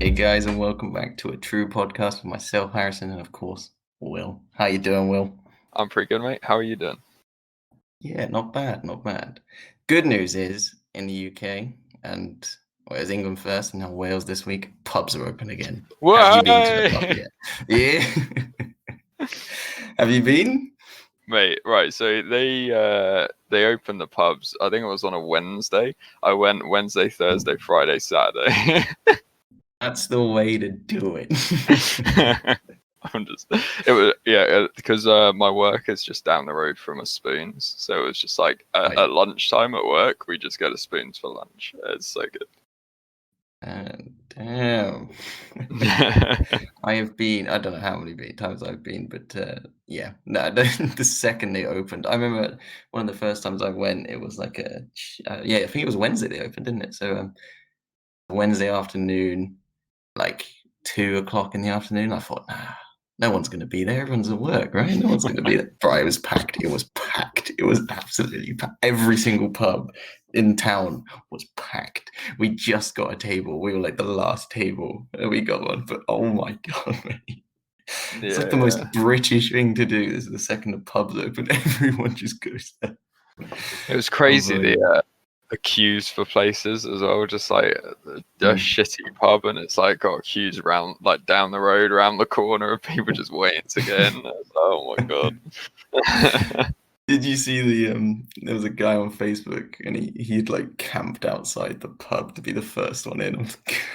Hey guys, and welcome back to a true podcast with myself, Harrison, and of course, Will. How you doing, Will? I'm pretty good, mate. How are you doing? Yeah, not bad, not bad. Good news is, in the UK, and well, it was England first, and now Wales this week, pubs are open again. Have you been to the pub Why? yet? Yeah. Have you been? Mate, right, so they opened the pubs. I think it was on a Wednesday. I went Wednesday, Thursday, Friday, Saturday. That's the way to do it. Because my work is just down the road from a Spoons, so it was just like Like, at lunchtime at work, we just go to Spoons for lunch. It's so good. damn. I have been, I don't know how many times I've been, but yeah, no, the second they opened, I remember one of the first times I went, it was like yeah, I think it was Wednesday they opened, didn't it? So Wednesday afternoon, like 2 o'clock in the afternoon, I thought, nah, no one's going to be there. Everyone's at work, right? No one's going to be there. Bro, it was packed. It was packed. It was absolutely packed. Every single pub in town was packed. We just got a table. We were like the last table. And we got one, but oh my God, mate. It's like the most British thing to do. This is the second the pubs open. Everyone just goes there. It was crazy the queues for places as well. Just like a shitty pub, and it's like got queues around, like down the road, around the corner, of people just waiting to get in. Oh my God! Did you see there was a guy on Facebook and he'd like camped outside the pub to be the first one in.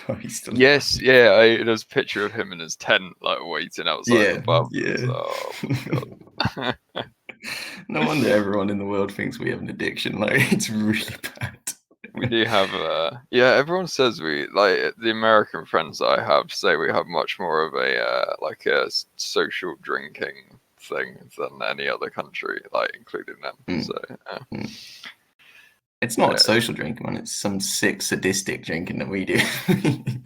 Christ. Yes, yeah. There's a picture of him in his tent, like waiting outside the pub. Yeah. Oh my God. No wonder everyone in the world thinks we have an addiction. Like, it's really bad. We do have, everyone says we, like, the American friends that I have say we have much more of a social drinking thing than any other country, like, including them. So, It's not social drinking, man. It's some sick, sadistic drinking that we do.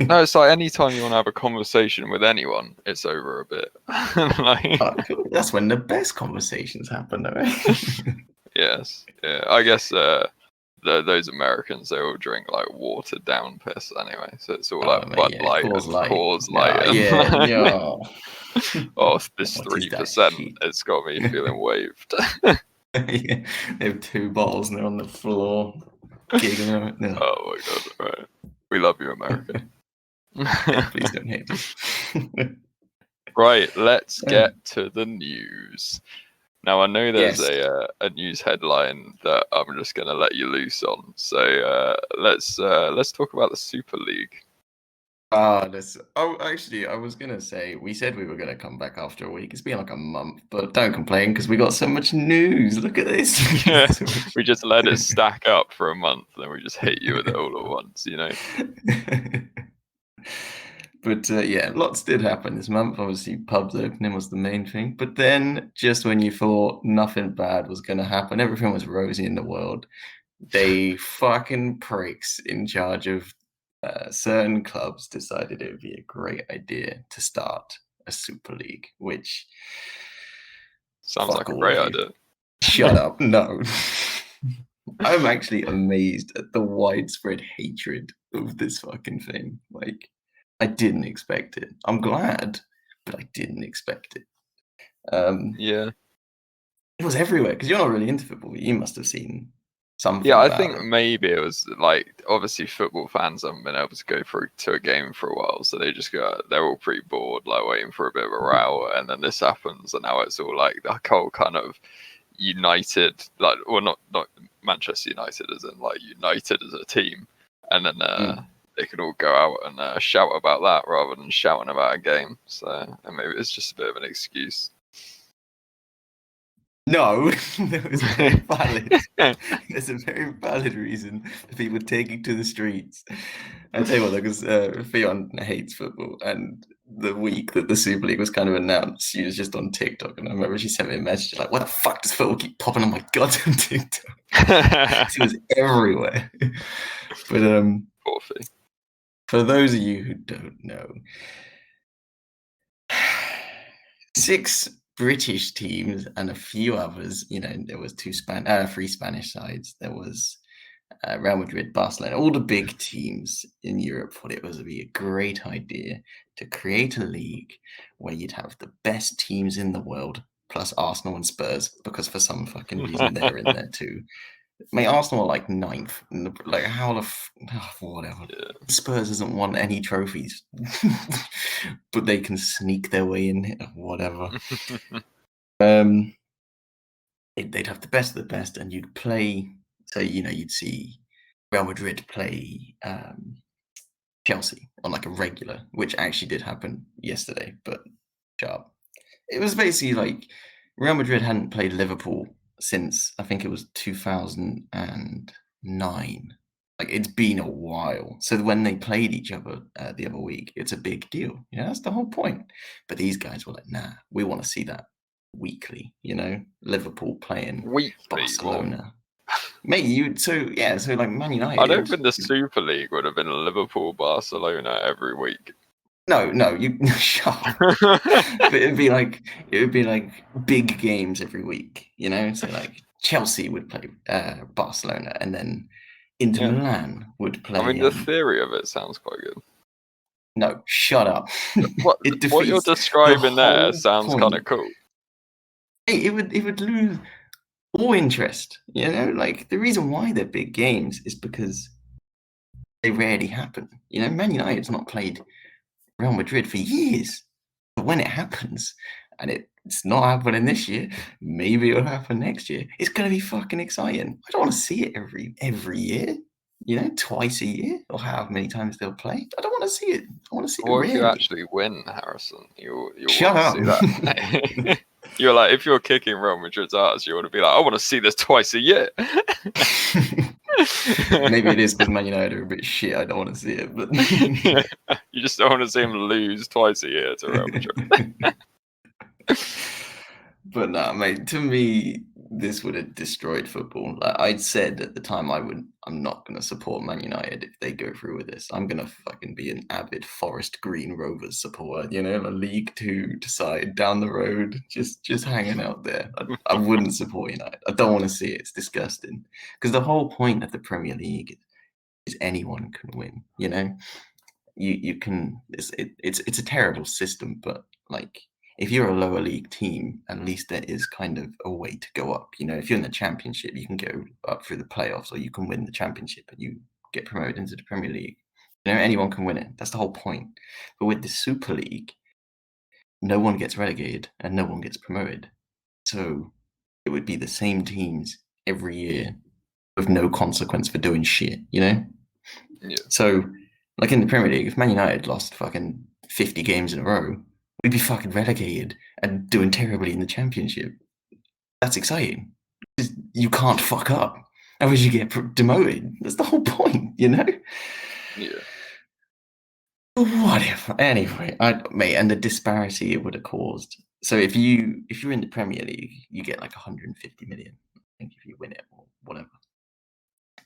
No, it's like anytime you want to have a conversation with anyone, it's over a bit. That's when the best conversations happen, right? Yes, yeah. I guess those Americans, they all drink like watered down piss anyway, so it's all like Bud Light and Coors Light. Yeah. Oh, this 3%, it's got me feeling waved. Yeah, they have 2 bottles and they're on the floor giggling. Oh my God! Right, we love you, America. Please don't hate us. Right, let's get to the news. Now I know there's a news headline that I'm just going to let you loose on. So let's talk about the Super League. Actually, I was gonna say we said we were gonna come back after a week. It's been like a month, but don't complain because we got so much news. Look at this. We just let it stack up for a month, and we just hit you with it all at once, you know. But yeah, lots did happen this month. Obviously, pubs opening was the main thing. But then, just when you thought nothing bad was gonna happen, everything was rosy in the world, they fucking pricks in charge of certain clubs decided it would be a great idea to start a Super League, which sounds like a great idea. Shut up. No. I'm actually amazed at the widespread hatred of this fucking thing. Like, I didn't expect it. I'm glad, but I didn't expect it. Yeah. It was everywhere because you're not really into football. You must have seen something. Yeah, I think maybe it was like, obviously football fans haven't been able to go through to a game for a while, so they're all pretty bored, like waiting for a bit of a row, and then this happens, and now it's all like the whole kind of united, like, or not Manchester United as in like united as a team, and then they can all go out and shout about that rather than shouting about a game. So maybe it's just a bit of an excuse. No, that was very valid. There's a very valid reason for people taking to the streets. I tell you what, because Theon hates football, and the week that the Super League was kind of announced, she was just on TikTok, and I remember she sent me a message like, "Why the fuck does football keep popping on my goddamn TikTok?" She was everywhere. But for those of you who don't know, 6 British teams and a few others, you know, there was 3 Spanish sides. There was Real Madrid, Barcelona, all the big teams in Europe thought it would be a great idea to create a league where you'd have the best teams in the world, plus Arsenal and Spurs, because for some fucking reason they're in there too. Mate, Arsenal are like ninth. Like, how whatever. Yeah. Spurs hasn't won any trophies, but they can sneak their way in. Whatever. They'd have the best of the best, and you'd play. So you'd see Real Madrid play Chelsea on like a regular, which actually did happen yesterday. But sharp. It was basically like Real Madrid hadn't played Liverpool since I think it was 2009. Like it's been a while. So when they played each other the other week, it's a big deal. That's the whole point. But these guys were like, nah, we want to see that weekly. Liverpool playing Weekly, what? Barcelona. Mate, so like Man I don't United. think the Super League would have been Liverpool, Barcelona every week. No, you shut up. But it would be like big games every week, So like Chelsea would play Barcelona, and then Inter Milan would play. I mean, the theory of it sounds quite good. No, shut up. What you're describing there whole sounds kind of point. cool. Hey, it would lose all interest. Like the reason why they're big games is because they rarely happen. Man United's not played Real Madrid for years. But when it happens, and it's not happening this year, maybe it'll happen next year. It's gonna be fucking exciting. I don't want to see it every year. Twice a year, or however many times they'll play. I don't want to see it. I want to see it What if you rarely. actually win, Harrison? You Shut want to up. see that? You're like, if you're kicking Real Madrid's ass, you want to be like, I want to see this twice a year. Maybe it is because Man United are a bit shit. I don't want to see it, but you just don't want to see him lose twice a year to Real Madrid. But nah, mate. To me, this would have destroyed football. Like I'd said at the time, I'm not gonna support Man United if they go through with this. I'm gonna fucking be an avid Forest Green Rovers supporter. A League Two side down the road, just hanging out there. I wouldn't support United. I don't want to see it. It's disgusting. Because the whole point of the Premier League is anyone can win. You can. It's a terrible system, but like if you're a lower league team, at least there is kind of a way to go up. If you're in the championship, you can go up through the playoffs, or you can win the championship and you get promoted into the Premier League. Anyone can win it. That's the whole point. But with the Super League, no one gets relegated and no one gets promoted. So it would be the same teams every year with no consequence for doing shit, Yeah. So, like in the Premier League, if Man United lost fucking 50 games in a row, we'd be fucking relegated and doing terribly in the Championship. That's exciting. You can't fuck up. Otherwise, you get demoted. That's the whole point, Yeah. Whatever. Anyway, mate, and the disparity it would have caused. So if you're in the Premier League, you get like 150 million. I think if you win it or whatever.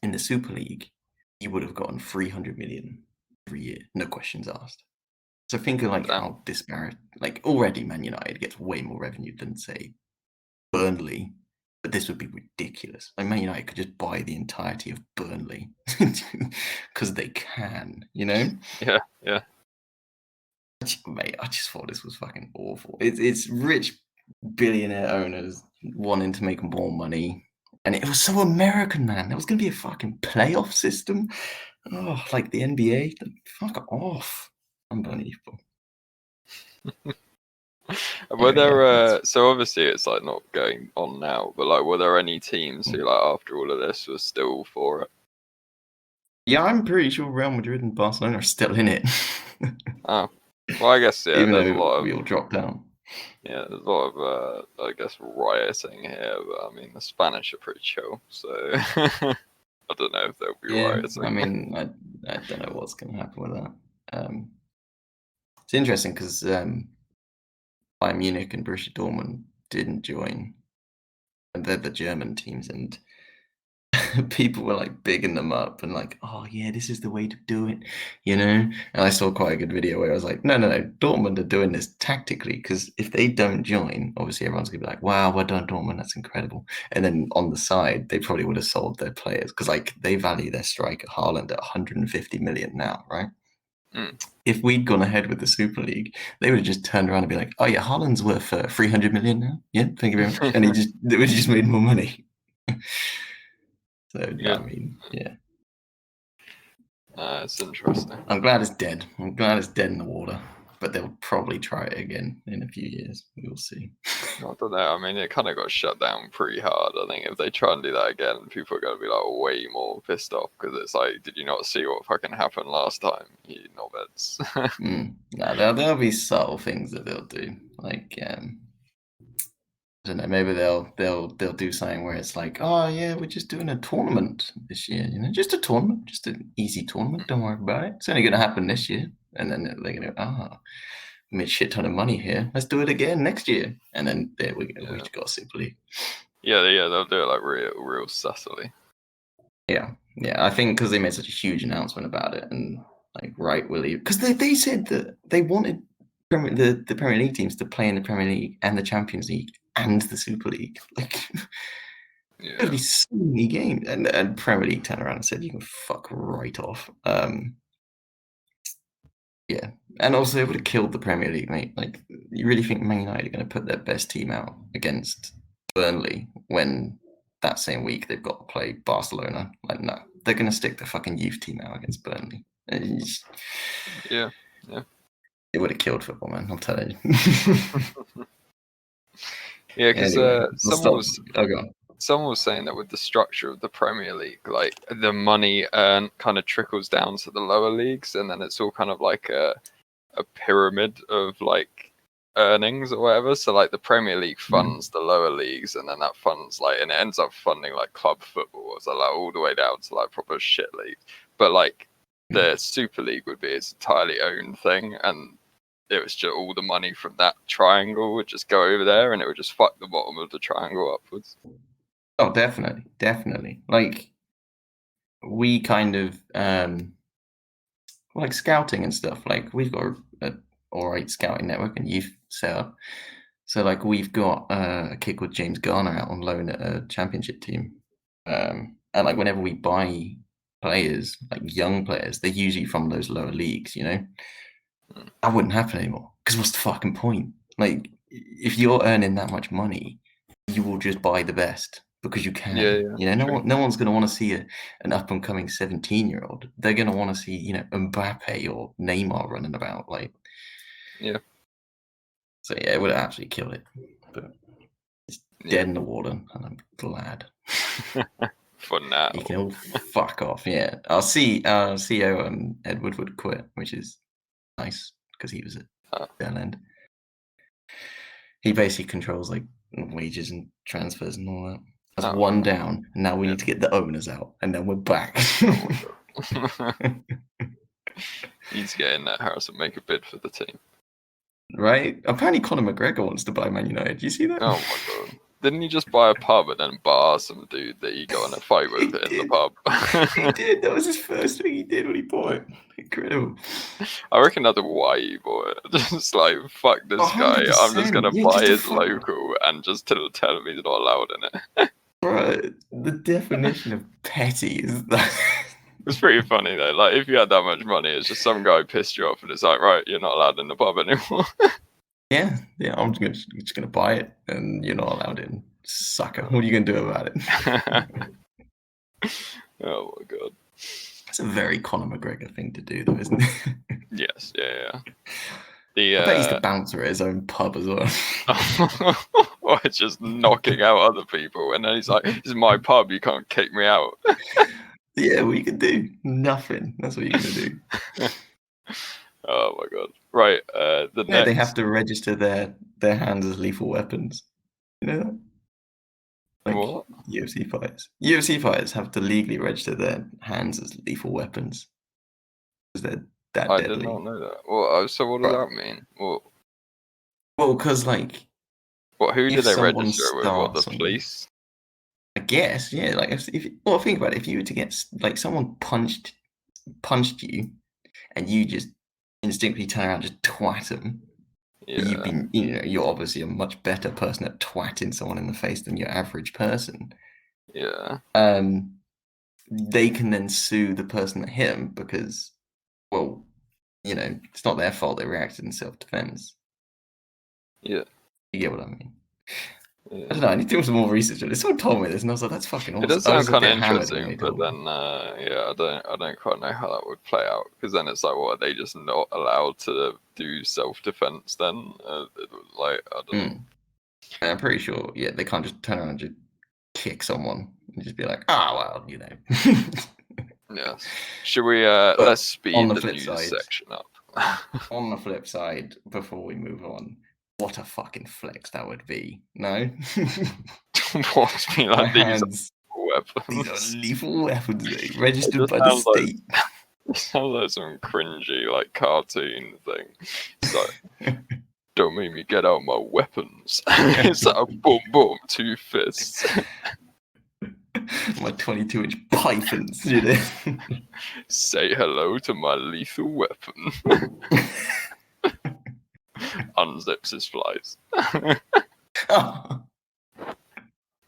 In the Super League, you would have gotten 300 million every year, no questions asked. So think of like how disparate. Like already, Man United gets way more revenue than say Burnley, but this would be ridiculous. Like Man United could just buy the entirety of Burnley because they can, Yeah. Mate, I just thought this was fucking awful. It's rich billionaire owners wanting to make more money. And it was so American, man. There was going to be a fucking playoff system. Oh, like the NBA. Fuck off. Unbelievable. Were there so obviously it's like not going on now, but like were there any teams who like after all of this were still for it? Yeah, I'm pretty sure Real Madrid and Barcelona are still in it. Oh, well, I guess Even there's a though lot of we all dropped down. yeah, there's a lot of I guess rioting here, but I mean the Spanish are pretty chill, so I don't know if they'll be rioting. I mean, I don't know what's going to happen with that. It's interesting because Bayern Munich and Borussia Dortmund didn't join, and they're the German teams, and people were like bigging them up and like, oh yeah, this is the way to do it, you know. And I saw quite a good video where I was like, no, no, no, Dortmund are doing this tactically because if they don't join, obviously everyone's gonna be like, wow, well done, Dortmund, that's incredible. And then on the side, they probably would have sold their players because like they value their striker Haaland at 150 million now, right? Mm. If we'd gone ahead with the Super League, they would have just turned around and be like, oh yeah, Haaland's worth 300 million now. Yeah, thank you very much. And they would have just made more money. So Yeah, I mean, yeah. it's interesting. I'm glad it's dead. I'm glad it's dead in the water. But they'll probably try it again in a few years. We'll see. I don't know. I mean, it kind of got shut down pretty hard. I think if they try and do that again, people are going to be like way more pissed off because it's like, did you not see what fucking happened last time? You knobheads. No, there'll be subtle things that they'll do. Like I don't know, maybe they'll do something where it's like, oh yeah, we're just doing a tournament this year, you know, just a tournament, just an easy tournament. Don't worry about it. It's only going to happen this year, and then they're going to we made a shit ton of money here. Let's do it again next year, and then there we go. We just got a Super League. Yeah, they'll do it like real sussily. Yeah, I think because they made such a huge announcement about it, and like right, Willie, because they said that they wanted the Premier League teams to play in the Premier League and the Champions League and the Super League. Like, there'd be so many games, and Premier League turned around and said, "You can fuck right off." Yeah, and also it would have killed the Premier League, mate. Like, you really think Man United are going to put their best team out against Burnley when that same week they've got to play Barcelona? Like, no, they're going to stick the fucking youth team out against Burnley. Yeah. It would have killed football, man. I'll tell you. Yeah, because Anyway, someone was saying that with the structure of the Premier League, like the money earned kind of trickles down to the lower leagues, and then it's all kind of like a pyramid of like earnings or whatever. So like the Premier League funds the lower leagues, and then that funds like, and it ends up funding like club football, so like all the way down to like proper shit league. But like the Super League would be its entirely own thing, and it was just all the money from that triangle would just go over there, and it would just fuck the bottom of the triangle upwards. Oh, definitely. Like, we kind of like scouting and stuff. Like, we've got a all right scouting network and youth set up. So like we've got a kid called James Garner out on loan at a championship team, and like whenever we buy players, like young players, they're usually from those lower leagues. You know, that wouldn't happen anymore because what's the fucking point? Like, if you're earning that much money, you will just buy the best because you can. Yeah, You know, no one's going to want to see an up and coming 17-year-old. They're going to want to see, you know, Mbappe or Neymar running about. Like, yeah. so yeah, it would have absolutely killed it. But it's dead in the water, and I'm glad. For now. You can all fuck off. Yeah, our CEO Ed Woodward quit, which is nice because he was at Bell End. He basically controls like wages and transfers and all that. That's one down, and now we need to get the owners out, and then we're back. Need to get in there, Harrison. Make a bid for the team. Right? Apparently, Conor McGregor wants to buy Man United. Do you see that? Oh my god! Didn't he just buy a pub and then bar some dude that he got in a fight with in the pub? He did. That was his first thing he did when he bought it. Incredible. I reckon that's why he bought it. Just like, fuck this guy. I'm just gonna buy his local and just tell him he's not allowed in it. Bro, the definition of petty is that. It's pretty funny though. Like, if you had that much money, it's just some guy pissed you off, and it's like, right, you're not allowed in the pub anymore. Yeah, I'm just gonna buy it, and you're not allowed in. Sucker. What are you gonna do about it? Oh my god. That's a very Conor McGregor thing to do, though, isn't it? Yes, yeah. I bet he's the bouncer at his own pub as well. Or it's just knocking out other people, and then he's like, "This is my pub. You can't kick me out." Yeah, what you can do? Nothing. That's what you're gonna do. Oh my god! Right, They have to register their hands as lethal weapons. You know that? Like what? UFC fighters have to legally register their hands as lethal weapons because they're that I deadly. did not know that. Well, so what does that mean? Well, because like, who do they register with? What, the police? I guess, yeah. Like well, think about it. If you were to get like someone punched you, and you just instinctively turn around and just twat them, Yeah, you're obviously a much better person at twatting someone in the face than your average person. yeah, They can then sue the person that hit them because, well, it's not their fault. They reacted in self-defense. yeah, You get what I mean? I don't yeah. know. I need to do some more research on it. Someone told me this, and I was like, "That's fucking It awesome." does I sound was a kind of bit hammered when they interesting, but told me. then yeah, I don't quite know how that would play out because then it's like, what are they just not allowed to do self-defense then? It was like I don't know. Mm. And I'm pretty sure, yeah, they can't just turn around and just kick someone and just be like, "Ah, well." Yes. Should we let's But on speed the the flip news side, section up? before we move on, what a fucking flex that would be. No, What be my like hands. These are weapons? lethal weapons, It registered just by the sounds like state. it sounds like some cringy like cartoon thing. It's like, don't make me get out my weapons. It's like a boom boom, two fists. My 22-inch pythons, Say hello to my lethal weapon. Unzips his flies. Oh,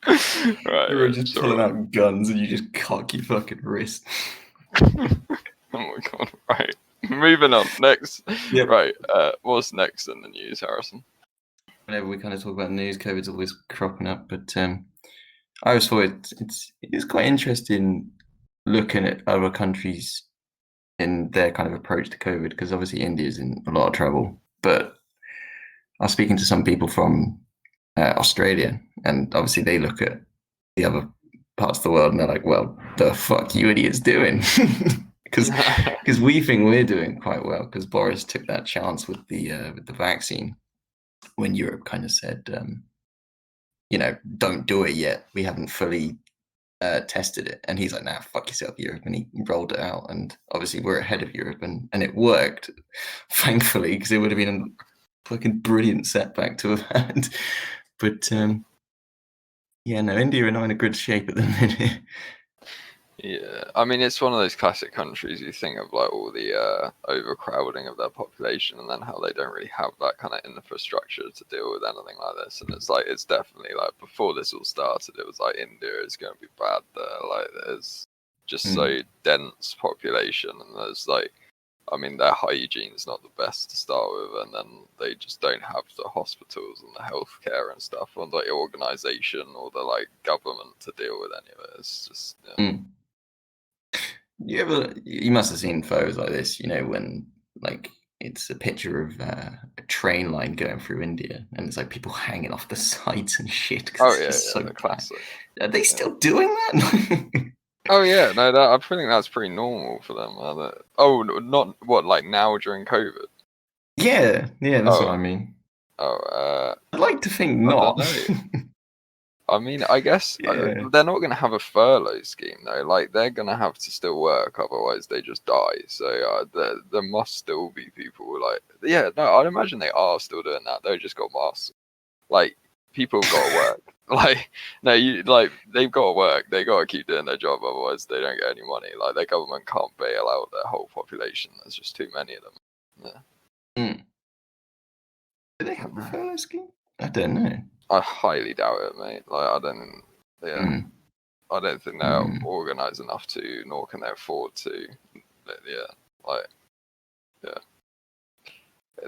Right, you're just so pulling out guns and you just cock your fucking wrist. oh my god, right. Moving on. Next. Yep. Right, what's next in the news, Harrison? Whenever we kind of talk about news, COVID's always cropping up, but I always thought it's quite interesting looking at other countries in their kind of approach to COVID, because obviously India's in a lot of trouble. But I was speaking to some people from Australia, and obviously they look at the other parts of the world and they're like, "Well, the fuck you idiots doing?" Because we think we're doing quite well because Boris took that chance with the vaccine when Europe kind of said, don't do it yet. We haven't fully tested it. And he's like, nah, fuck yourself, Europe. And he rolled it out. And obviously we're ahead of Europe and it worked, thankfully, because it would have been a fucking brilliant setback to have had. But yeah, no, India are not in a good shape at the minute. Yeah, I mean, it's one of those classic countries you think of like all the overcrowding of their population and then how they don't really have that kind of infrastructure to deal with anything like this. And it's like, it's definitely like before this all started, it was like India is going to be bad there. Like, there's just so dense population and there's like, I mean, their hygiene's not the best to start with, and then they just don't have the hospitals and the healthcare and stuff, or the organization or the like government to deal with any of it. It's just yeah. You must have seen photos like this, when like it's a picture of a train line going through India and it's like people hanging off the sides and shit because Oh it's yeah, just so the bad. classic. Are they still doing that? Oh yeah, no, I think that's pretty normal for them. Oh, not what like now during COVID. Yeah, that's what Oh, I mean. oh, I'd like to think I don't not. know. I mean, I guess Yeah. they're not going to have a furlough scheme though. Like they're going to have to still work, otherwise they just die. So there must still be people like yeah. No, I'd imagine they are still doing that. They just got masks. Like people have got to work. Like no, you like they've got to work. They got to keep doing their job, otherwise they don't get any money. Like their government can't bail out their whole population. There's just too many of them. Yeah. Mm. Do they have a furlough scheme? I don't know. I highly doubt it, mate. Like I don't. Yeah. I don't think they're organized enough to, nor can they afford to. Yeah, like, yeah.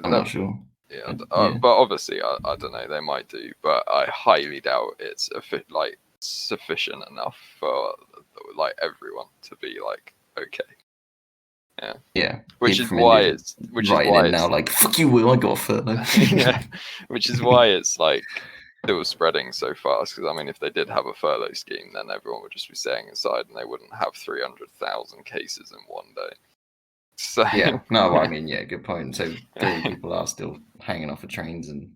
I'm not sure. Yeah, Yeah. but obviously, I don't know. They might do, but I highly doubt it's like sufficient enough for like everyone to be like okay. Yeah. Yeah. Which People is from why India it's writing in now like, fuck you, Will, I got a furlough. yeah, which is why it's like still spreading so fast. Because I mean, if they did have a furlough scheme, then everyone would just be staying inside, and they wouldn't have 300,000 cases in one day. So Yeah, no, I mean, yeah, good point. So clearly people are still hanging off of trains and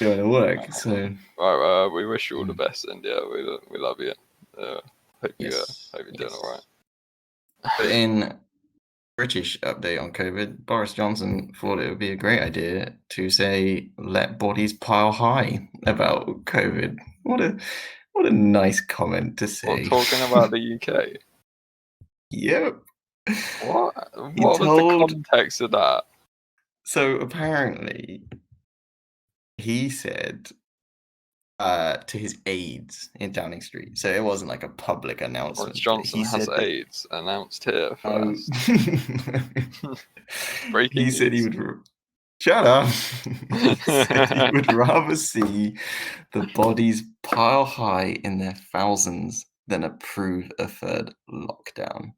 going to work. So right, we wish you all the best, India. We love you. Hope yes, you're doing all right. But in British update on COVID, Boris Johnson thought it would be a great idea to say let bodies pile high about COVID. What a nice comment to Or say. talking about the UK. Yep. What? He What was the told. context of that? So apparently, he said to his aides in Downing Street. So it wasn't like a public Boris announcement, but Johnson he has said that. AIDS announced here Oh, first. he Breaking said he news. would. Shut up. He said he would rather see the bodies pile high in their thousands than approve a third lockdown.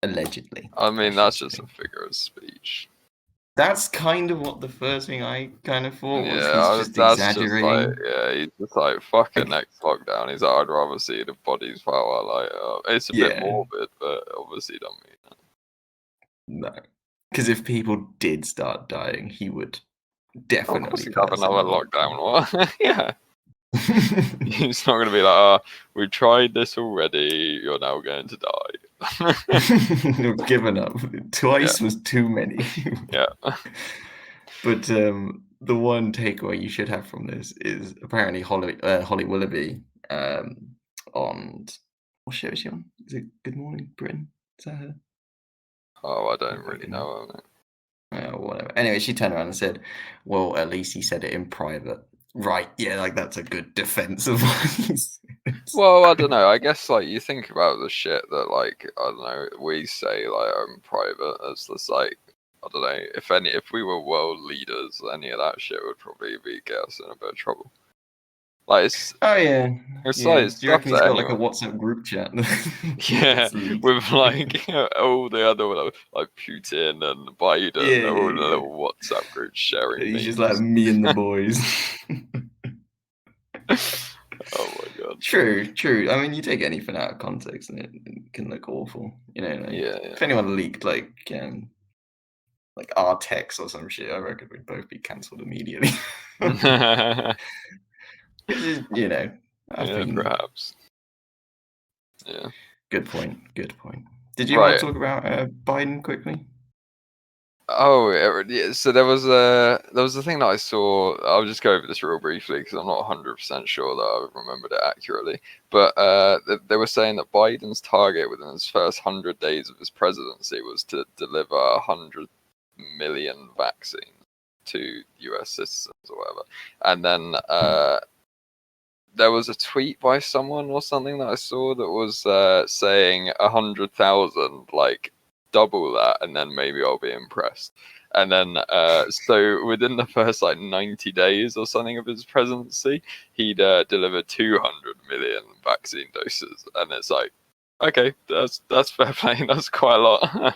Allegedly, I I mean, should that's just a say. figure of speech. That's kind of what the first thing I kind of thought was he's Yeah, just that's just like, exaggerating. yeah, he's just like, fuck a Like, next lockdown. He's like, I'd rather see the bodies power. Like, it's a bit yeah, morbid, but obviously don't mean that. no. Because if people did start dying, he would Of course, definitely he'd put have us in a another lockdown. lockdown. What? Yeah. He's not going to be like, oh, we tried this already. You're now going to die. We've given up. Yeah, Twice was too many. yeah. But the one takeaway you should have from this is apparently Holly Willoughby on what show is she on? Is it Good Morning Britain? Is that her? Oh, I I don't really fucking know. whatever. Anyway, she turned around and said, "Well, at least he said it in private." Right? Yeah, like that's a good defense of what he said. Well, I don't know. I guess like you think about the shit that like I don't know we say like in private as this like I don't know if we were world leaders, any of that shit would probably get us in a bit of trouble. Like Oh yeah, it's yeah. like Do you stuff reckon he's that got like a anyone. WhatsApp group chat that Yeah, gets leaked? with like all the other like Putin and Biden, Yeah, all the yeah, little WhatsApp groups sharing yeah. He's just like memes. me and the boys. Oh my god. True, true. I mean, you take anything out of context and it can look awful. You know, like Yeah, if anyone leaked like our text or some shit, I reckon we'd both be cancelled immediately. yeah. Which is, I Yeah, think perhaps. Yeah. good point. Good point. Did you want Right. to talk about Biden quickly? Oh, yeah. So there was a thing that I saw. I'll just go over this real briefly because I'm not 100% sure that I remembered it accurately. But they were saying that Biden's target within his first 100 days of his presidency was to deliver 100 million vaccines to U.S. citizens or whatever. And then there was a tweet by someone or something that I saw that was saying 100,000, like double that, and then maybe I'll be impressed. And then, so within the first like 90 days or something of his presidency, he'd delivered 200 million vaccine doses, and it's like, okay, that's fair play. That's quite a lot.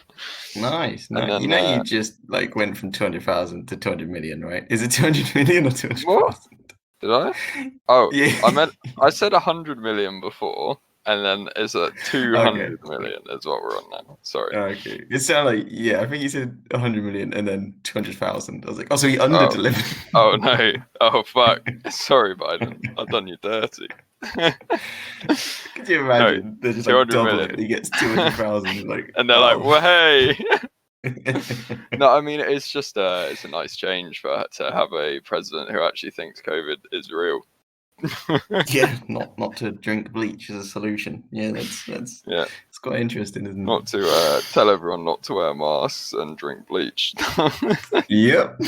Nice, And nice. then, You just like went from 200,000 to 200 million, right? Is it 200 million or what 200,000? did I? Oh, Yeah. I said 100 million before, and then it's at Okay. 200 million is what we're on now. Sorry. Okay. It sounded like, yeah, I think you said 100 million and then 200,000. I was like, oh, so he under Oh, delivered. oh no. Oh fuck. Sorry, Biden. I've done you dirty. Could you No, imagine? They just like 200 double it million. and he gets 200,000. Like, And they're like, oh. well, hey. No, I mean it's just it's a nice change for to have a president who actually thinks COVID is real. Yeah, not to drink bleach as a solution. Yeah, that's Yeah, it's quite interesting, isn't it? not to tell everyone not to wear masks and drink bleach. Yep.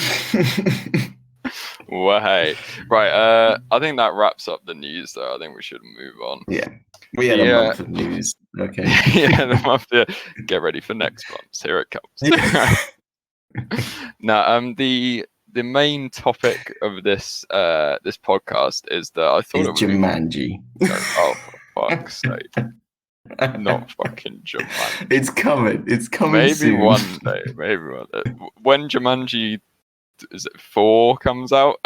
Well, hey, right. I think that wraps up the news, though. I think we should move on. Yeah. We had a The month of news. Okay. yeah, the month. Get ready for next month. Here it Yeah. comes. Now, the main topic of this this podcast is that I thought Is it would be. Jumanji. Oh, for fuck's sake! Not fucking Jumanji. It's coming. It's coming Maybe soon. one day. Maybe one day. When Jumanji is it 4 comes out.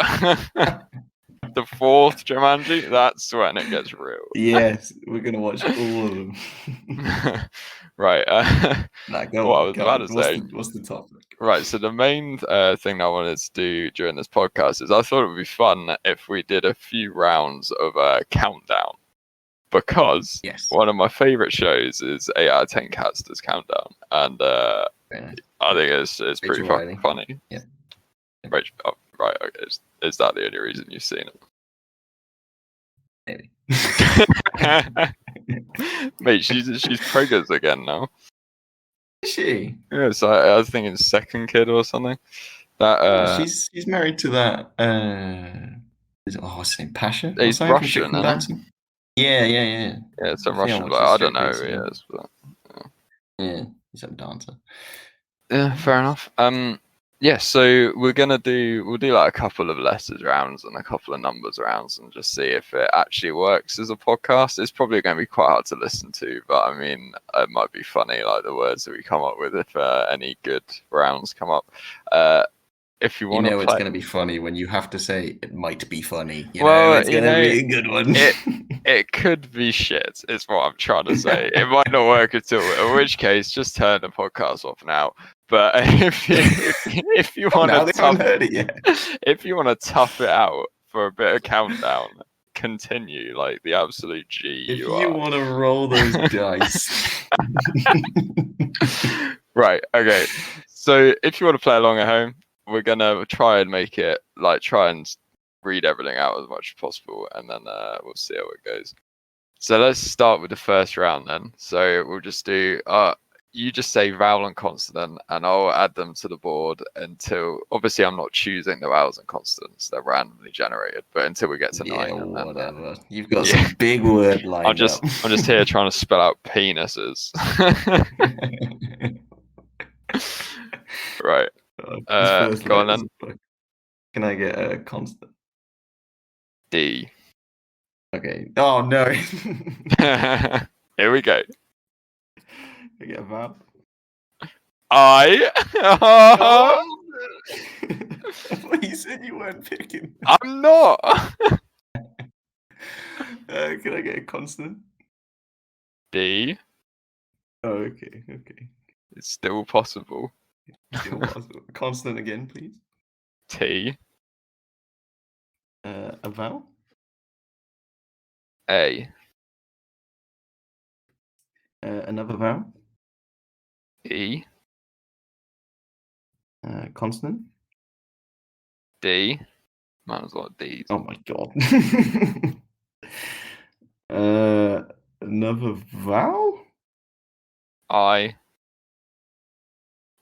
The fourth Jumanji, that's when it gets real. Yes, we're gonna watch all of them. Right. Nah, go What I on, was go about on. to say. What's the topic? Right. So the main thing I wanted to do during this podcast is I thought it would be fun if we did a few rounds of a countdown because Yes. one of my favorite shows is 8 out of 10 Cats Does Countdown, and Very nice. I think it's pretty Rachel fucking Riley. funny. Yeah. Right. Oh, right. Okay. Is that the only reason you've seen it? maybe. Mate, she's preggers again now. Is she? Yeah, so I was thinking second kid or something. That she's married to that. What's his name? Pasha or he's something from Russian, TikTok isn't dancing. Yeah. Yeah, some I think I Russian. watched Like, his I show don't know recently. who he is, but Yeah, he's a dancer. yeah, fair enough. Yeah, so we'll do like a couple of letters rounds and a couple of numbers rounds and just see if it actually works as a podcast. It's probably going to be quite hard to listen to, but I mean, it might be funny, like the words that we come up with if any good rounds come up. If you want to It's play, going to be funny when you have to say it might be funny. well, It's going to be a good one. it could be shit. Is what I'm trying to say. It might not work at all. In which case, just turn the podcast off now. But if you want now to they haven't heard it yet. if you want to tough it out for a bit of countdown, continue like the absolute G If you you are. want to roll those dice. Right. Okay. So if you want to play along at home, we're gonna try and make it try and read everything out as much as possible, and then we'll see how it goes. So let's start with the first round then. So we'll just do you just say vowel and consonant, and I'll add them to the board until obviously I'm not choosing the vowels and consonants; they're randomly generated. But until we get to 9, and then whatever. You've got some big word lined I'm just here trying to spell out penises. Right. Go on then. Can I get a constant? D. Okay. Oh no. Here we go. I get a vowel. I. You said you weren't picking. I'm not. Can I get a consonant? D. Oh, okay. It's still possible. Still possible. Consonant again, please. T. A vowel. A. Another vowel. E. Consonant. D. Might as well D's. Oh my god. Another vowel. I.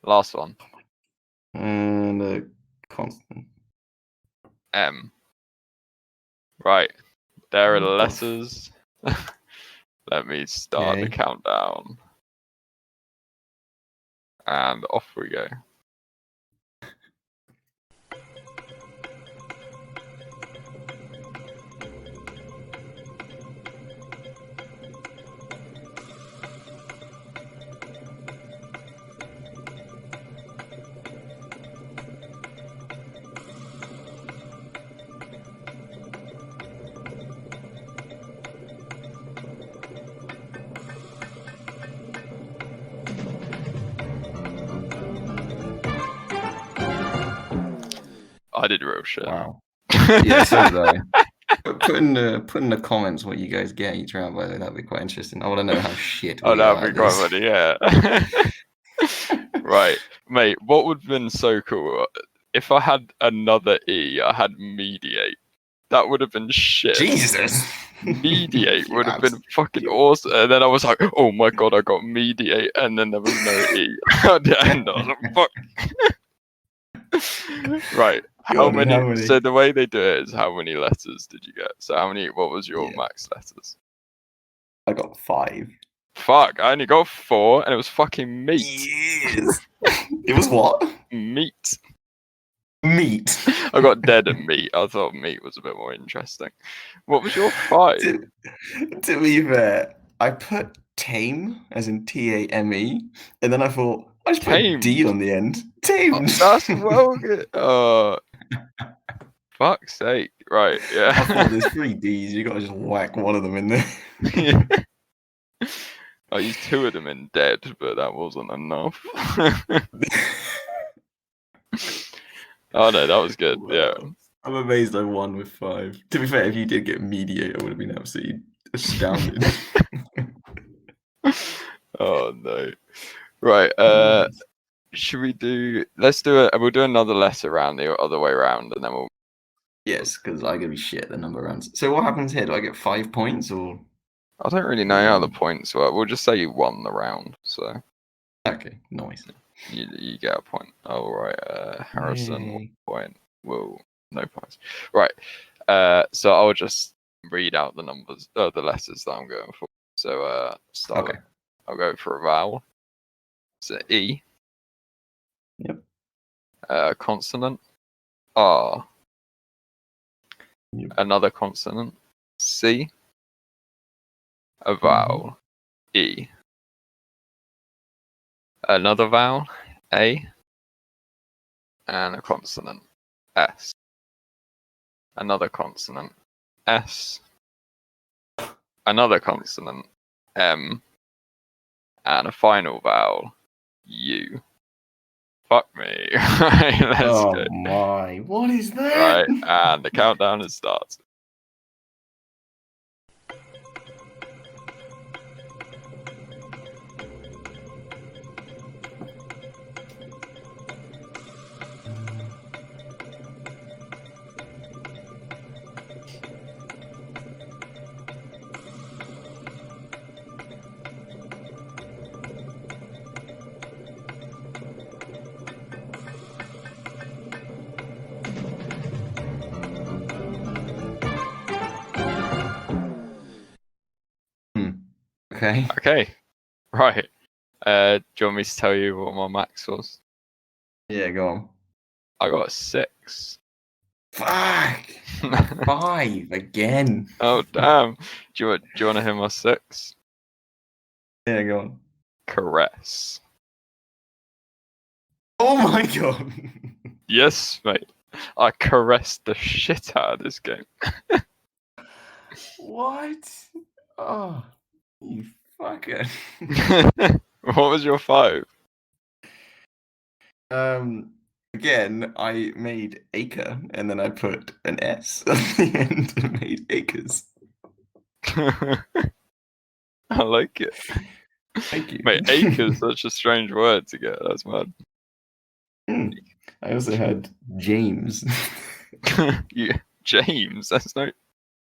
Last one. And a consonant. M. Right. There are the What the letters. Let me start the Okay. countdown. And off we go. I did real shit. Wow. Yeah, so did I. Put in the comments what you guys get each round, by the way. That'd be quite interesting. I want to know how shit we That'd are be at quite this. funny, yeah. Right, mate, what would have been so cool if I had another E, I had mediate. That would have been shit. Jesus. Mediate would have been fucking awesome. And then I was like, oh my god, I got mediate, and then there was no E at the end. I was like, fuck. Right. How many? So the way they do it is how many letters did you get? So what was your max letters? I got 5. Fuck, I only got 4, and it was fucking meat. Yes. It was what? Meat. I got dead and meat. I thought meat was a bit more interesting. What was your 5? To be fair, I put tame as in Tame, and then I thought I just put a D on the end. Tamed. That's well good. Fuck's sake. Right, yeah. I thought there's 3 Ds, you gotta just whack one of them in there. I used 2 of them in dead, but that wasn't enough. Oh no, that was good. Wow. Yeah. I'm amazed I won with 5. To be fair, if you did get mediate, I would have been absolutely astounded. Oh no. Right, should we do we'll do another letter round the other way around, and then we'll Yes, because I gotta be shit at the number rounds. So what happens here? Do I get 5 points or? I don't really know how the points work. We'll just say you won the round, so Okay, nice. you get a point. All right, Harrison, 1 Yay. point. Whoa, no points. Right. So I'll just read out the numbers, the letters that I'm going for. So start. Okay. I'll go for a vowel. So E. Yep. Consonant R. Yep. Another consonant C. A Mm-hmm. vowel E. Another vowel A. And a consonant S. Another consonant S. Another consonant M. And a final vowel U. Fuck me. Right, let's go. My, what is that? Right, and the countdown has started. Okay. Okay, right. Do you want me to tell you what my max was? Yeah, go on. I got a 6. Fuck! 5 again. Oh damn! Do you want to hear my 6? Yeah, go on. Caress. Oh my god. Yes, mate. I caressed the shit out of this game. What? Oh, you fucker. What was your 5? Again, I made acre and then I put an S on the end and made acres. I like it. Thank you. Mate, acre is such a strange word to get. That's mad. I also had James. Yeah, James. That's no.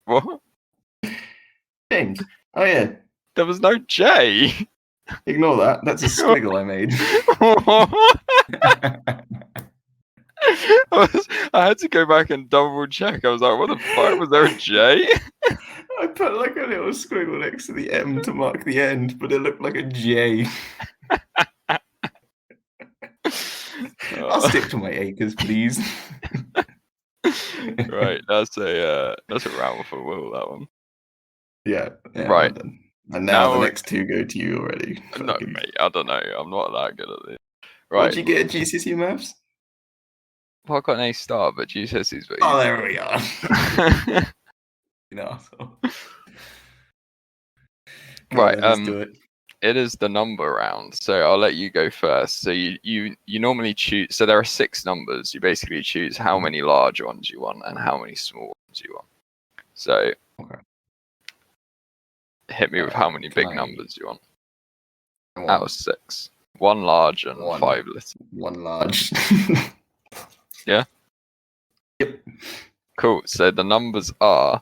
What? James. Oh yeah. There was no J. Ignore that. That's a squiggle I made. I had to go back and double check. I was like, what the fuck? Was there a J? I put like a little squiggle next to the M to mark the end, but it looked like a J. I'll stick to my acres, please. Right, that's a round for Will, that one. Yeah, right. Well and now the next 2 go to you already. No, mate, I don't know. I'm not that good at this. Right. What'd you get at GCSE maths? Well, I got an A star, but GCSE's very easy. There we are. Right, let's do it. It is the number round, so I'll let you go first. So you normally choose. So there are 6 numbers. You basically choose how many large ones you want and how many small ones you want. So hit me with how many big numbers you want. Out of 6, 1 large and 5 little. 1 large. Yeah. Yep. Cool. So the numbers are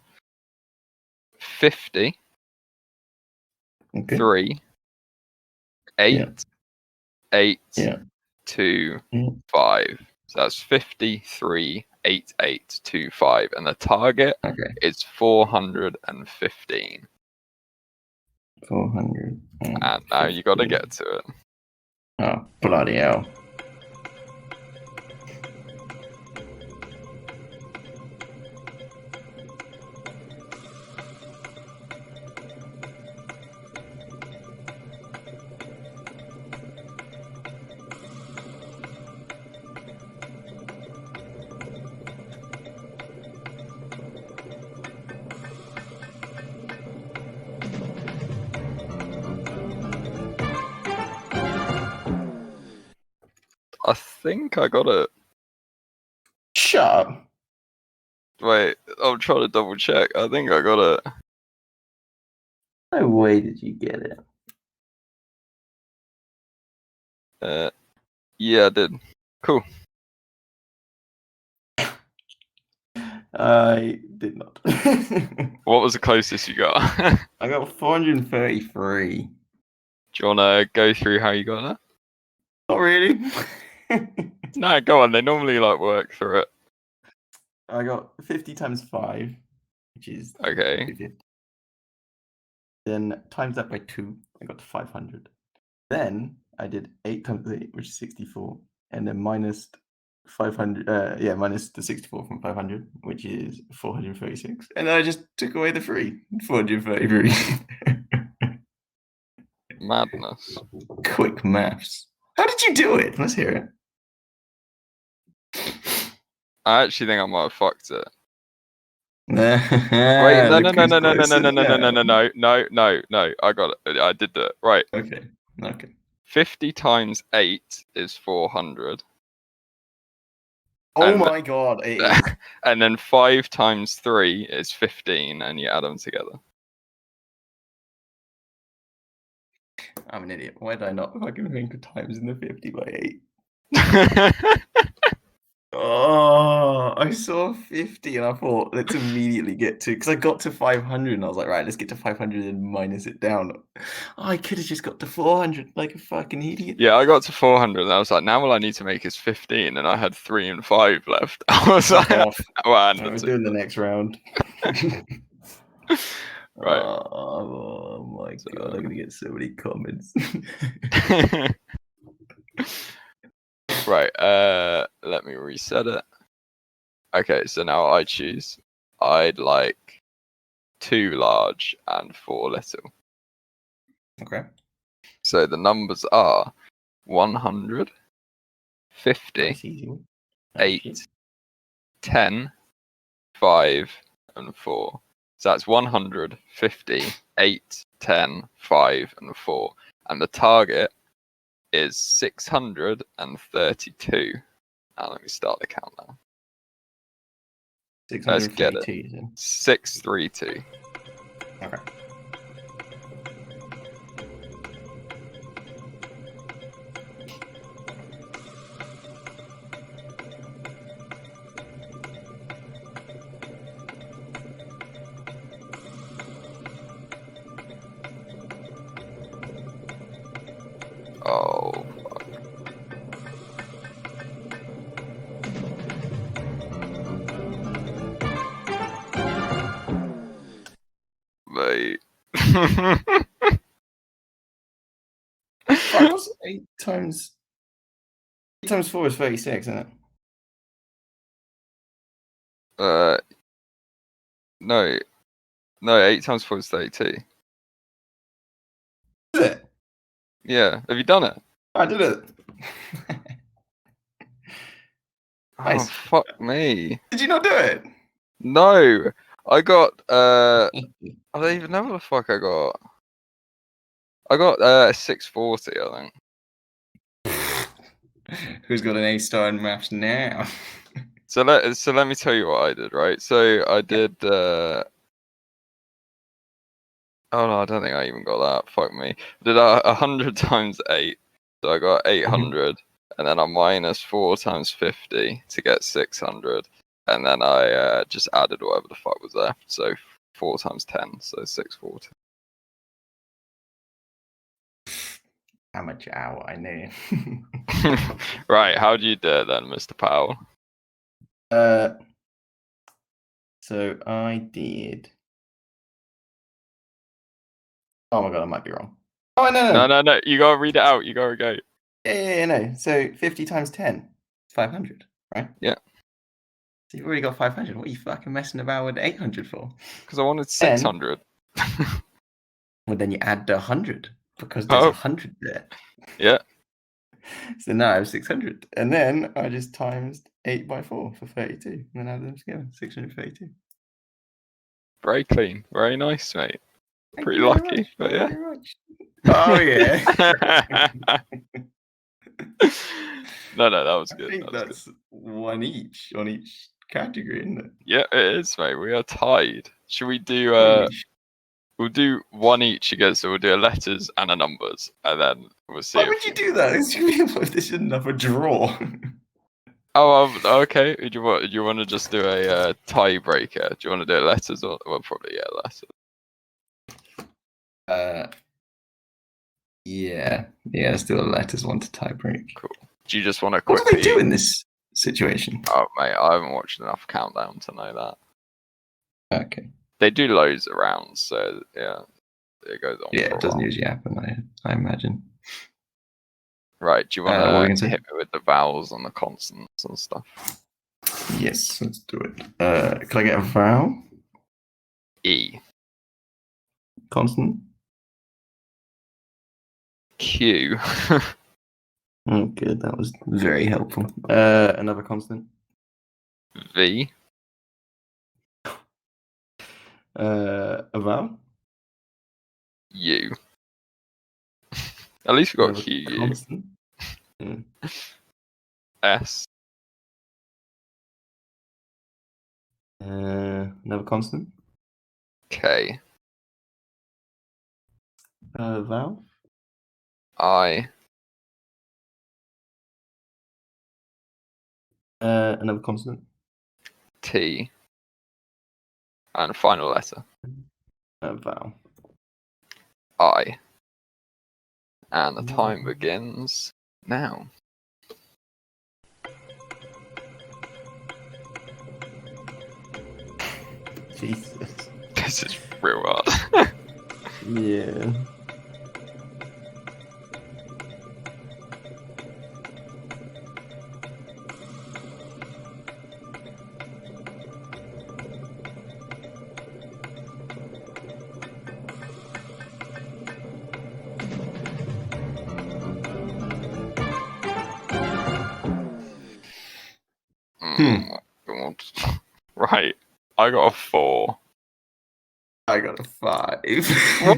50, 3, 8, 8, 2, 5. So that's 53, 8, 8, 2, 5. And the target is 415. 400. And now you got to get to it. Oh, bloody hell. I think I got it. Shut up. Wait, I'm trying to double check. I think I got it. No way did you get it. Yeah, I did. Cool. I did not. What was the closest you got? I got 433. Do you want to go through how you got that? Not really. No, go on. They normally like work through it. I got 50 times 5, which is Okay. 250. Then times that by 2, I got to 500. Then I did 8 times 8, which is 64. And then minus 500, minus the 64 from 500, which is 436. And then I just took away the 3, 433. Madness. Quick maths. How did you do it? Let's hear it. I actually think I might have fucked it. Wait, Wait, no. I got it. I did it. Right. Okay. 50 times 8 is 400. Oh my god, it is. And then 5 times 3 is 15, and you add them together. I'm an idiot. Why did I not fucking think of times in the 50 by 8? Oh, I saw 50 and I thought, let's immediately get to, because I got to 500 and I was like, right, let's get to 500 and minus it down. Oh, I could have just got to 400 like a fucking idiot. Yeah, I got to 400 and I was like, now all I need to make is 15, and I had 3 and 5 left. I was like, off. Well, We're doing the next round. Right. Oh my god, I'm gonna get so many comments. Right, let me reset it. Okay, so now I choose. I'd like 2 large and 4 little. Okay. So the numbers are 100, 50, Nice, easy one. 8, 10, 5, and 4. So that's 100, 50, 8, 10, 5, and 4. And the target is 632. Now let me start the countdown. Let's get it. 632. Okay. Oh, fuck. Mate. Fuck, what's 8 times 4 is 36, isn't it? No, 8 times 4 is 32. Is it? Yeah, have you done it? I did it. Nice. Oh, fuck me. Did you not do it? No, I got, I don't even know what the fuck I got. I got 640, I think. Who's got an A star in maths now? So let me tell you what I did, right? So I did, oh no, I don't think I even got that. Fuck me. I did 100 times 8, so I got 800, and then I minus 4 times 50 to get 600, and then I just added whatever the fuck was there. So 4 times 10, so 640. Amateur hour, I know. Right, how do you do it then, Mr. Powell? So I did. Oh my god, I might be wrong. Oh No. You gotta read it out. You gotta go. Yeah, no. So 50 times 10, 500, right? Yeah. So you've already got 500. What are you fucking messing about with 800 for? Because I wanted 600. Well, then you add the 100 because there's 100 there. Yeah. So now I have 600, and then I just times 8 by 4 for 32, and then add them together, 632. Very clean, very nice, mate. Pretty lucky, but yeah. Oh yeah. No, that was good. I think that's good. One each on each category, isn't it? Yeah, it is, mate. We are tied. Should we do? We'll do one each again. So we'll do a letters and a numbers, and then we'll see. Why would you do that? This is another draw. Okay. Do you want to just do a tiebreaker? Do you want to do letters or well, probably letters. Yeah, let's do a letters one to tie break. Cool. Do you just want to What do they quickly? do in this situation? Oh mate, I haven't watched enough Countdown to know that. Okay. They do loads of rounds, so yeah, it goes on. Yeah, for it a doesn't while. usually happen. I imagine. Right. Do you want What were you to gonna say? hit me with the vowels and the consonants and stuff? Yes, let's do it. Can I get a vowel? E. Consonant? Q. Oh, good. That was very helpful. Another consonant. V. A vowel. U. At least we got Another Q. U. consonant. Yeah. S. Another consonant. K. Vowel. I. Another consonant. T. And final letter. Vowel. I. And the Another time vowel. begins now. Jesus. This is real hard. Yeah. God. Right. I got a 4. I got a 5.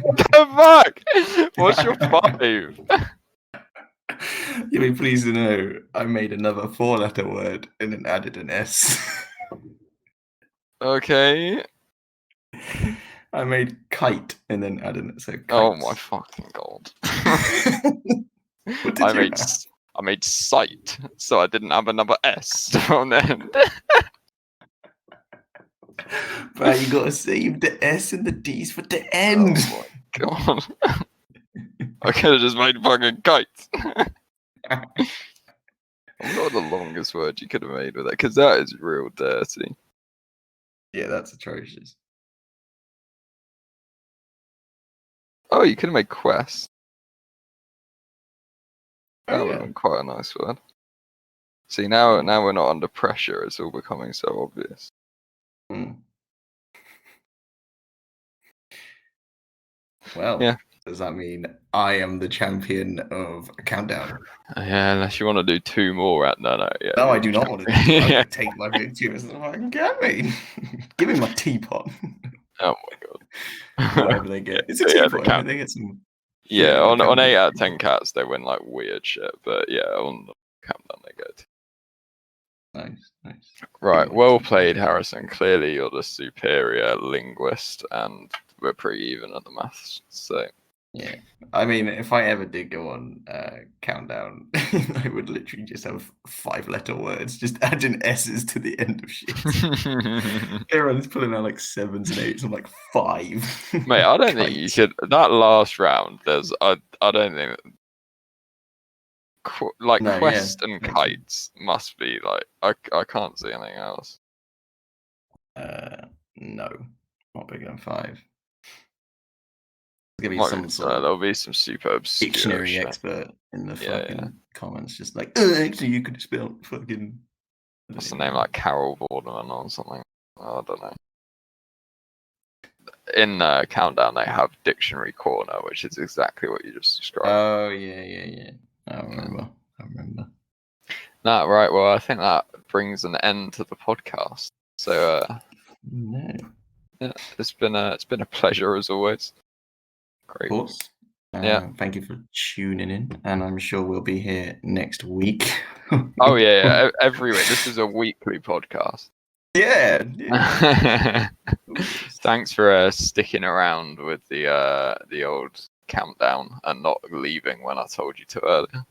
What the fuck? What's your 5? You'll be pleased to know I made another 4-letter word and then added an S. Okay. I made kite and then added it. So kites. Oh my fucking god. What did you have? I made sight, so I didn't have another S on the end. But you gotta save the S and the D's for the end. Oh my god. I could have just made fucking kites. I wonder what the longest word you could have made with that, because that is real dirty. Yeah, that's atrocious. Oh, you could have made quest. That Oh, would have yeah. been quite a nice word. See, now we're not under pressure. It's all becoming so obvious. Mm. Well, Yeah. does that mean I am the champion of Countdown? Yeah, unless you want to do 2 more at no, yeah. No, I do not want to do two. I'm Yeah. going to take my victory as I can get me. Give me my teapot. Oh my god. Whatever they get. It's a Yeah, teapot. I mean, they get some. Yeah, on Countdown 8 out of is 10 cats, they win like weird shit. But yeah, on the Countdown, they go. Nice. Right, well played, Harrison. Clearly, you're the superior linguist, and we're pretty even at the maths. So Yeah. I mean, if I ever did go on Countdown, I would literally just have 5-letter words, just adding S's to the end of shit. Everyone's pulling out like 7s and 8s. I'm like 5. mate, I don't think you could. That last round, I don't think quest and kites must be like I can't see anything else. No, not bigger than 5. There's gonna be some sort of there'll be some super obscure dictionary shit. expert in the fucking Yeah. comments, just like, actually, you could spell fucking. What's the name, like Carol Vorderman or something? I don't know. In Countdown, they have Dictionary Corner, which is exactly what you just described. Oh yeah. I remember. No, right. Well, I think that brings an end to the podcast. So, No. yeah, it's been a pleasure as always. Great. Of course. Yeah. Thank you for tuning in, and I'm sure we'll be here next week. Oh yeah. Every week. This is a weekly podcast. Yeah. Thanks for sticking around with the old Countdown and not leaving when I told you to earlier.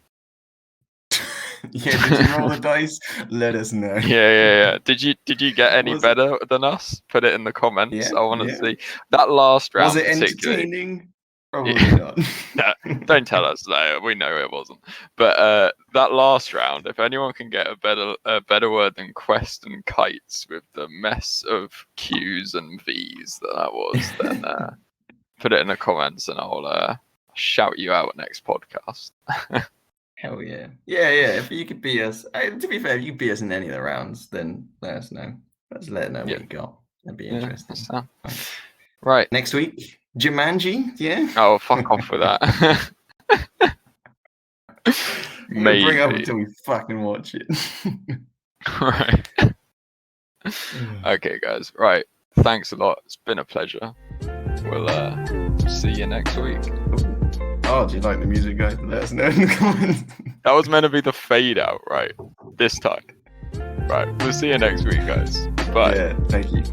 Yeah, did you roll the dice? Let us know. Yeah. Did you get any Was it? better than us? Put it in the comments. Yeah, I want to yeah. see that last Was round it particularly. entertaining? Probably Yeah. not. No, don't tell us. No, we know it wasn't. But that last round, if anyone can get a better word than quest and kites with the mess of Q's and V's that was, then put it in the comments and I'll shout you out next podcast. Hell yeah. Yeah. If you could beat us, to be fair, if you beat us in any of the rounds, then let us know. Let's let us know Yeah. what you got. That'd be Yeah, interesting. right. Next week, Jumanji. Yeah. Oh, fuck off with that. We'll bring it up Maybe. until we fucking watch it. Right. Okay, guys. Right. Thanks a lot. It's been a pleasure. We'll see you next week. Oh, do you like the music, guys? Let us know in the comments. That was meant to be the fade out, right? This time. Right. We'll see you next week, guys. Bye. Yeah, thank you.